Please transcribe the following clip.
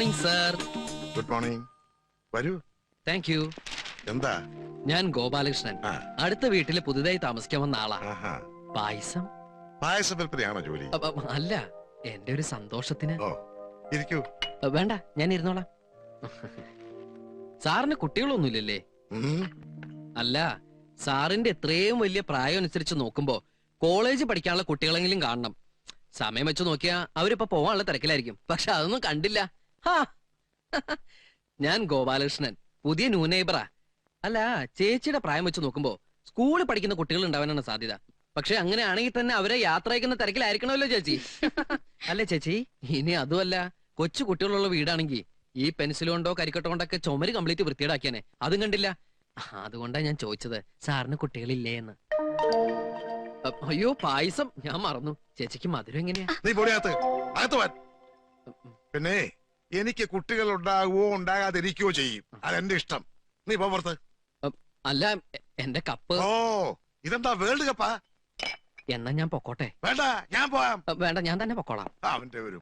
Morning sir. Good morning. വരൂ. Thank you. എന്താ? ഞാൻ ഗോപാലകൃഷ്ണൻ. അടുത്ത വീട്ടില് പുതുതായി താമസിക്കാൻ വന്ന ആളാ. പായസം? പായസ വിൽപ്പനയാണോ ജോലി? അല്ല, എന്റെ ഒരു സന്തോഷത്തിന്. ഇരിക്കൂ. വേണ്ട, ഞാൻ ഇരുന്നോളാം. സാറിന് കുട്ടികളൊന്നുമില്ലല്ലേ? അല്ല, സാറിന്റെ എത്രയും വലിയ പ്രായം അനുസരിച്ച് നോക്കുമ്പോ കോളേജ് പഠിക്കാനുള്ള കുട്ടികളെങ്കിലും കാണണം. സമയം വെച്ച് നോക്കിയാ അവരിപ്പോ പോവാനുള്ള തിരക്കിലായിരിക്കും. പക്ഷെ അതൊന്നും കണ്ടില്ല. ഞാൻ ഗോപാലകൃഷ്ണൻ, പുതിയ ന്യൂ നെയ്ബറാ. അല്ല, ചേച്ചിയുടെ പ്രായം വെച്ച് നോക്കുമ്പോ സ്കൂളിൽ പഠിക്കുന്ന കുട്ടികൾ ഉണ്ടാവാനാണ് സാധ്യത. പക്ഷെ അങ്ങനെയാണെങ്കിൽ തന്നെ അവരെ യാത്ര അയക്കുന്ന തിരക്കിലായിരിക്കണമല്ലോ ചേച്ചി. അല്ലേ ചേച്ചി? ഇനി അതുമല്ല, കൊച്ചു കുട്ടികളുള്ള വീടാണെങ്കിൽ ഈ പെൻസിൽ കൊണ്ടോ കരിക്കട്ടോ കൊണ്ടൊക്കെ ചുമര് കംപ്ലീറ്റ് വൃത്തിയേടാക്കിയാനെ. അതും കണ്ടില്ല. അതുകൊണ്ടാ ഞാൻ ചോദിച്ചത്, സാറിന് കുട്ടികളില്ലേ എന്ന്. അയ്യോ, പായസം ഞാൻ മറന്നു. ചേച്ചിക്ക് മധുരം എങ്ങനെയാ? പിന്നെ എനിക്ക് കുട്ടികൾ ഉണ്ടാകുവോ ഉണ്ടാകാതിരിക്കുകയോ ചെയ്യും. അതെന്റെ ഇഷ്ടം. നീ പോർത്ത്. അല്ല, എന്റെ കപ്പ്. ഓ, ഇതെന്താ വേൾഡ് കപ്പാ? എന്നാ ഞാൻ പൊക്കോട്ടെ? വേണ്ട, ഞാൻ പോവാം. വേണ്ട, ഞാൻ തന്നെ പൊക്കോളാം. അവന്റെ ഒരു